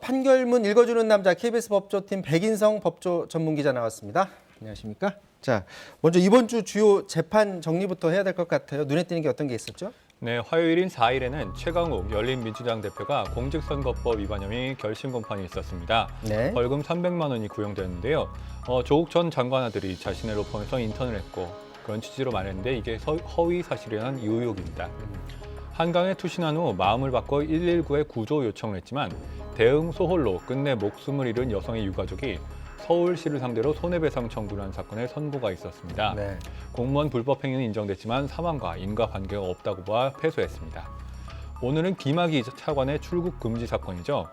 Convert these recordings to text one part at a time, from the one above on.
판결문 읽어주는 남자 KBS 법조팀 백인성 법조 전문기자 나왔습니다. 안녕하십니까? 자, 먼저 이번 주 주요 재판 정리부터 해야 될 것 같아요. 눈에 띄는 게 어떤 게 있었죠? 네, 화요일인 4일에는 최강욱 열린민주당 대표가 공직선거법 위반 혐의 결심 공판이 있었습니다. 네. 벌금 300만 원이 구형되었는데요. 조국 전 장관 아들이 자신의 로펌에서 인턴을 했고 그런 취지로 말했는데 이게 허위 사실이라는 의혹입니다. 한강에 투신한 후 마음을 바꿔 119에 구조 요청을 했지만 대응 소홀로 끝내 목숨을 잃은 여성의 유가족이 서울시를 상대로 손해배상 청구를 한 사건의 선고가 있었습니다. 네. 공무원 불법 행위는 인정됐지만 사망과 인과관계가 없다고 봐 패소했습니다. 오늘은 김학의 차관의 출국 금지 사건이죠.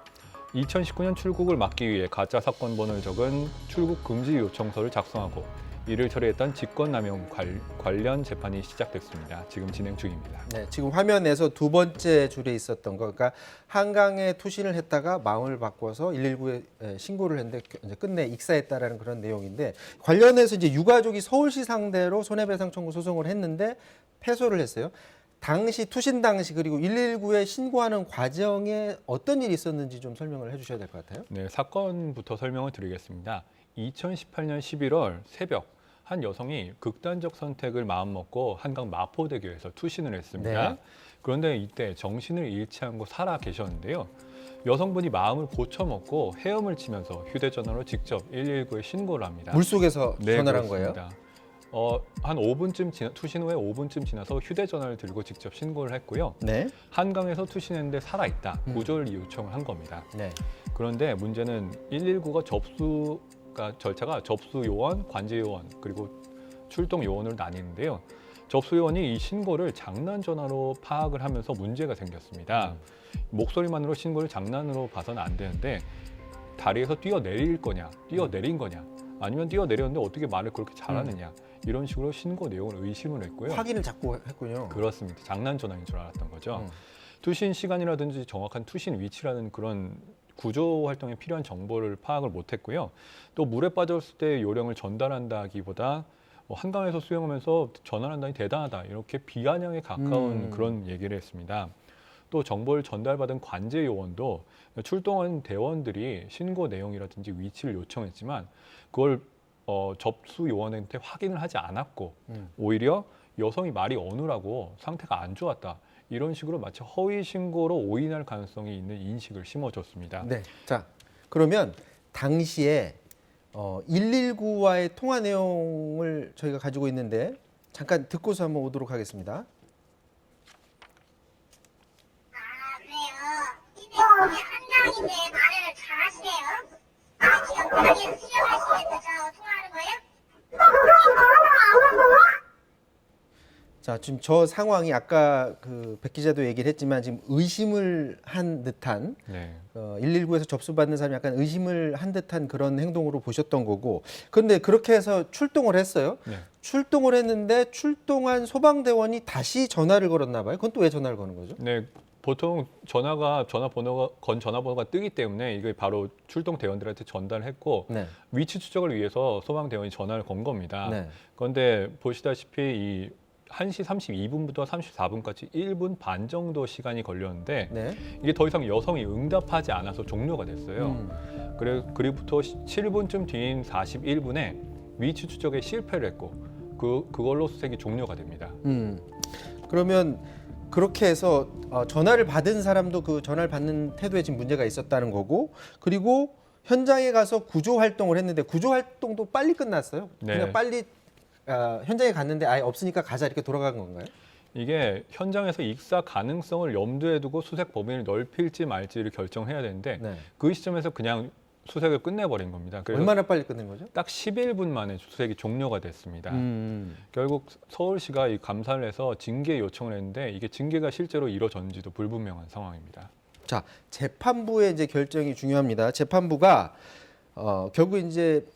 2019년 출국을 막기 위해 가짜 사건 번호를 적은 출국 금지 요청서를 작성하고 이를 처리했던 직권남용 관련 재판이 시작됐습니다. 지금 진행 중입니다. 네, 지금 화면에서 두 번째 줄에 있었던 거, 그러니까 한강에 투신을 했다가 마음을 바꿔서 119에 신고를 했는데 이제 끝내 익사했다라는 그런 내용인데 관련해서 이제 유가족이 서울시 상대로 손해배상 청구 소송을 했는데 패소를 했어요. 당시 투신 당시 그리고 119에 신고하는 과정에 어떤 일이 있었는지 좀 설명을 해주셔야 될 것 같아요. 네, 사건부터 설명을 드리겠습니다. 2018년 11월 새벽 한 여성이 극단적 선택을 마음먹고 한강 마포대교에서 투신을 했습니다. 네. 그런데 이때 정신을 잃지 않고 살아 계셨는데요. 여성분이 마음을 고쳐먹고 헤엄을 치면서 휴대전화로 직접 119에 신고를 합니다. 물속에서 네, 전화를 한 그렇습니다. 거예요? 한 5분쯤 투신 후에 5분쯤 지나서 휴대전화를 들고 직접 신고를 했고요. 네. 한강에서 투신했는데 살아있다. 구조를 요청을 한 겁니다. 네. 그런데 문제는 119가 절차가 접수 요원, 관제 요원, 그리고 출동 요원으로 나뉘는데요. 접수 요원이 이 신고를 장난 전화로 파악을 하면서 문제가 생겼습니다. 목소리만으로 신고를 장난으로 봐서는 안 되는데 다리에서 뛰어내릴 거냐, 뛰어내린 거냐, 아니면 뛰어내렸는데 어떻게 말을 그렇게 잘하느냐 이런 식으로 신고 내용을 의심을 했고요. 확인을 자꾸 했군요. 그렇습니다. 장난 전화인 줄 알았던 거죠. 투신 시간이라든지 정확한 투신 위치라는 그런 구조 활동에 필요한 정보를 파악을 못했고요. 또 물에 빠졌을 때 요령을 전달한다기보다 한강에서 수영하면서 전환한다니 대단하다 이렇게 비아냥에 가까운 그런 얘기를 했습니다. 또 정보를 전달받은 관제 요원도 출동한 대원들이 신고 내용이라든지 위치를 요청했지만 그걸 접수 요원한테 확인을 하지 않았고 오히려 여성이 말이 어눌하고 상태가 안 좋았다. 이런 식으로 마치 허위 신고로 오인할 가능성이 있는 인식을 심어줬습니다. 네. 자, 그러면 당시에 119와의 통화 내용을 저희가 가지고 있는데 잠깐 듣고서 한번 오도록 하겠습니다. 한강인데 말을 잘하시네요. 지금 거기에서 수영하시면서 통화하는 거예요? 자, 지금 저 상황이 아까 백 기자도 얘기를 했지만 지금 의심을 한 듯한 네. 119에서 접수받는 사람이 약간 의심을 한 듯한 그런 행동으로 보셨던 거고 그런데 그렇게 해서 출동을 했어요. 네. 출동을 했는데 출동한 소방대원이 다시 전화를 걸었나 봐요. 그건 또 왜 전화를 거는 거죠? 네. 보통 전화번호가 뜨기 때문에 이게 바로 출동 대원들한테 전달했고 네. 위치 추적을 위해서 소방대원이 전화를 건 겁니다. 네. 그런데 보시다시피 이 1시 32분부터 34분까지 1분 반 정도 시간이 걸렸는데 네. 이게 더 이상 여성이 응답하지 않아서 종료가 됐어요. 그리고부터 7분쯤 뒤인 41분에 위치 추적에 실패를 했고 그걸로 수색이 종료가 됩니다. 그러면 그렇게 해서 전화를 받은 사람도 그 전화를 받는 태도에 지금 문제가 있었다는 거고 그리고 현장에 가서 구조 활동을 했는데 구조 활동도 빨리 끝났어요. 네. 그냥 빨리 현장에 갔는데 아예 없으니까 가자 이렇게 돌아간 건가요? 이게 현장에서 익사 가능성을 염두에 두고 수색 범위를 넓힐지 말지를 결정해야 되는데 네. 그 시점에서 그냥 수색을 끝내버린 겁니다. 그래서 얼마나 빨리 끝낸 거죠? 딱 11분 만에 수색이 종료가 됐습니다. 결국 서울시가 이 감사를 해서 징계 요청을 했는데 이게 징계가 실제로 이루어졌는지도 불분명한 상황입니다. 자, 재판부의 이제 결정이 중요합니다. 재판부가 결국 이제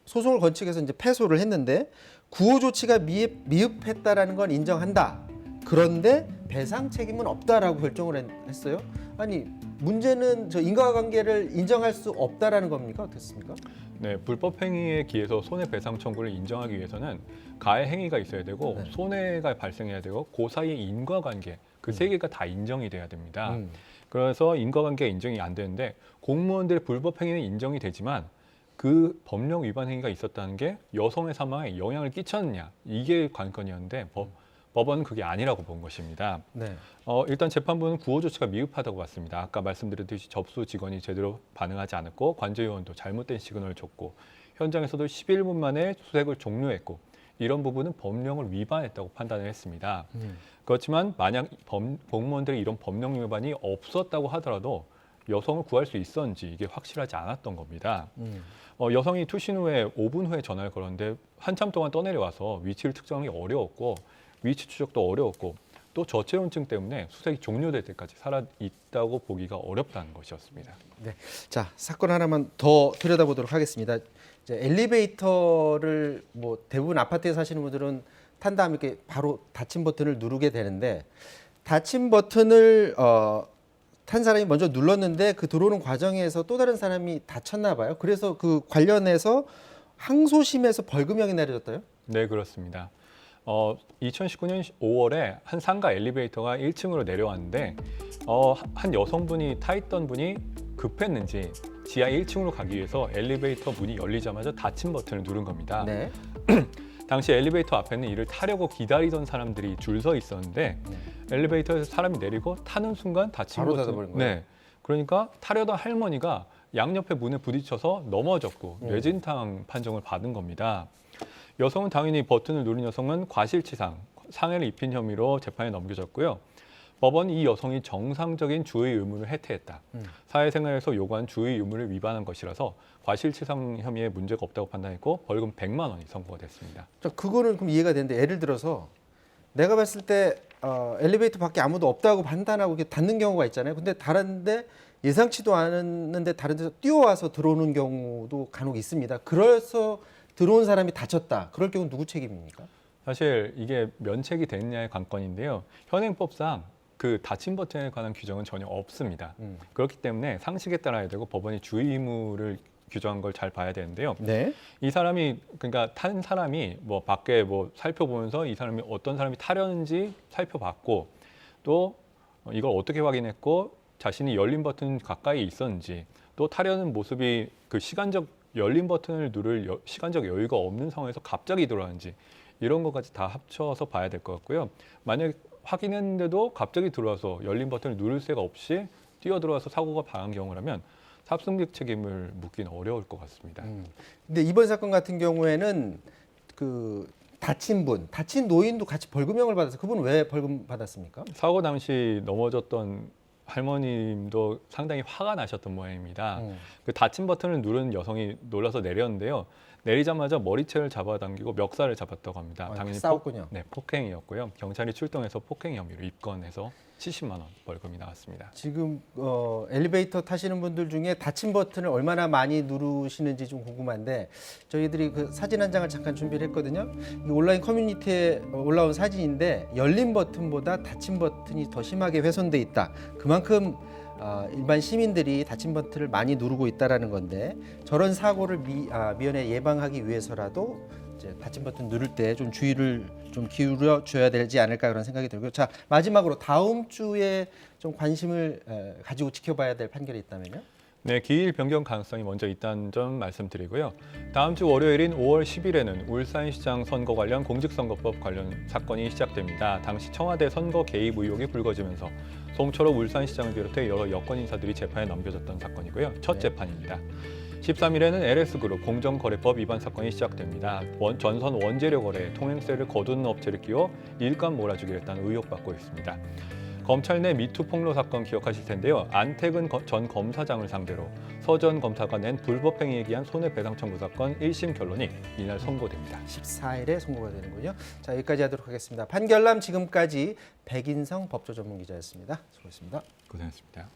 소송을 건축해서 이제 패소를 했는데 구호 조치가 미흡했다라는 건 인정한다. 그런데 배상 책임은 없다라고 결정을 했어요. 아니 문제는 저 인과관계를 인정할 수 없다라는 겁니까? 어떻습니까? 네, 불법 행위에 기해서 손해배상 청구를 인정하기 위해서는 가해 행위가 있어야 되고 네. 손해가 발생해야 되고 그 사이의 인과관계 그 세 개가 다 인정이 돼야 됩니다. 그래서 인과관계가 인정이 안 되는데 공무원들의 불법 행위는 인정이 되지만 그 법령 위반 행위가 있었다는 게 여성의 사망에 영향을 끼쳤느냐 이게 관건이었는데 법원은 그게 아니라고 본 것입니다. 네. 일단 재판부는 구호 조치가 미흡하다고 봤습니다. 아까 말씀드렸듯이 접수 직원이 제대로 반응하지 않았고 관제요원도 잘못된 시그널을 줬고 현장에서도 11분 만에 수색을 종료했고 이런 부분은 법령을 위반했다고 판단을 했습니다. 그렇지만 만약 공무원들이 이런 법령 위반이 없었다고 하더라도 여성을 구할 수 있었는지 이게 확실하지 않았던 겁니다. 여성이 투신 후에 5분 후에 전화를 걸었는데 한참 동안 떠내려와서 위치를 특정하기 어려웠고 위치 추적도 어려웠고 또 저체온증 때문에 수색이 종료될 때까지 살아 있다고 보기가 어렵다는 것이었습니다. 네. 자, 사건 하나만 더 들여다보도록 하겠습니다. 이제 엘리베이터를 뭐 대부분 아파트에 사시는 분들은 탄 다음에 이렇게 바로 닫힘 버튼을 누르게 되는데 닫힘 버튼을 탄 사람이 먼저 눌렀는데 그 들어오는 과정에서 또 다른 사람이 다쳤나 봐요. 그래서 그 관련해서 항소심에서 벌금형이 내려졌다요? 네, 그렇습니다. 2019년 5월에 한 상가 엘리베이터가 1층으로 내려왔는데 한 여성분이 타 있던 분이 급했는지 지하 1층으로 가기 위해서 엘리베이터 문이 열리자마자 닫힘 버튼을 누른 겁니다. 네. 당시 엘리베이터 앞에는 이를 타려고 기다리던 사람들이 줄 서 있었는데 엘리베이터에서 사람이 내리고 타는 순간 닫힌 바로 버튼. 닫아버린 거예요? 네. 그러니까 타려던 할머니가 양옆에 문에 부딪혀서 넘어졌고 뇌진탕 판정을 받은 겁니다. 여성은 당연히 버튼을 누른 여성은 과실치상, 상해를 입힌 혐의로 재판에 넘겨졌고요. 법원이 이 여성이 정상적인 주의 의무를 해태했다. 사회생활에서 요구한 주의 의무를 위반한 것이라서 과실치상 혐의에 문제가 없다고 판단했고 벌금 100만 원이 선고가 됐습니다. 자, 그거는 그럼 이해가 되는데 예를 들어서 내가 봤을 때 엘리베이터 밖에 아무도 없다고 판단하고 이렇게 닫는 경우가 있잖아요. 근데 다른데 예상치도 않았는데 다른 데서 뛰어와서 들어오는 경우도 간혹 있습니다. 그래서 들어온 사람이 다쳤다. 그럴 경우는 누구 책임입니까? 사실 이게 면책이 됐냐의 관건인데요. 현행법상 그 닫힘 버튼에 관한 규정은 전혀 없습니다. 그렇기 때문에 상식에 따라야 되고 법원이 주의 의무를 규정한 걸 잘 봐야 되는데요. 네. 이 사람이 그러니까 탄 사람이 뭐 밖에 뭐 살펴보면서 이 사람이 어떤 사람이 타려는지 살펴봤고 또 이걸 어떻게 확인했고 자신이 열린 버튼 가까이 있었는지 또 타려는 모습이 그 시간적 열린 버튼을 누를 시간적 여유가 없는 상황에서 갑자기 들어왔는지 이런 것까지 다 합쳐서 봐야 될 것 같고요. 만약 확인했는데도 갑자기 들어와서 열린 버튼을 누를 새가 없이 뛰어들어와서 사고가 당한 경우라면 탑승객 책임을 묻기는 어려울 것 같습니다. 근데 이번 사건 같은 경우에는 그 다친 노인도 같이 벌금형을 받아서 그분은 왜 벌금 받았습니까? 사고 당시 넘어졌던 할머님도 상당히 화가 나셨던 모양입니다. 그 닫힌 버튼을 누른 여성이 놀라서 내렸는데요. 내리자마자 머리채를 잡아당기고 멱살을 잡았다고 합니다. 당연히 싸웠군요. 폭행이었고요. 경찰이 출동해서 폭행 혐의로 입건해서 70만 원 벌금이 나왔습니다. 지금 엘리베이터 타시는 분들 중에 닫힌 버튼을 얼마나 많이 누르시는지 좀 궁금한데 저희들이 그 사진 한 장을 잠깐 준비를 했거든요. 이 온라인 커뮤니티에 올라온 사진인데 열린 버튼보다 닫힌 버튼이 더 심하게 훼손돼 있다. 그만큼 일반 시민들이 닫힌 버튼을 많이 누르고 있다라는 건데 저런 사고를 미연에 예방하기 위해서라도 이제 닫힌 버튼 누를 때 좀 주의를 좀 기울여 줘야 되지 않을까 그런 생각이 들고요. 자, 마지막으로 다음 주에 좀 관심을 가지고 지켜봐야 될 판결이 있다면요? 네, 기일 변경 가능성이 먼저 있다는 점 말씀드리고요. 다음 주 월요일인 5월 10일에는 울산시장 선거 관련 공직선거법 관련 사건이 시작됩니다. 당시 청와대 선거 개입 의혹이 불거지면서 송철호 울산시장을 비롯해 여러 여권 인사들이 재판에 넘겨졌던 사건이고요. 첫 재판입니다. 13일에는 LS그룹 공정거래법 위반 사건이 시작됩니다. 전선 원재료 거래에 통행세를 거두는 업체를 끼워 일감 몰아주기를 했다는 의혹받고 있습니다. 검찰 내 미투 폭로 사건 기억하실 텐데요. 안태근 전 검사장을 상대로 서 전 검사가 낸 불법 행위에 기한 손해배상 청구 사건 1심 결론이 이날 선고됩니다. 14일에 선고가 되는군요. 자, 여기까지 하도록 하겠습니다. 판결남 지금까지 백인성 법조전문기자였습니다. 수고했습니다. 고생했습니다.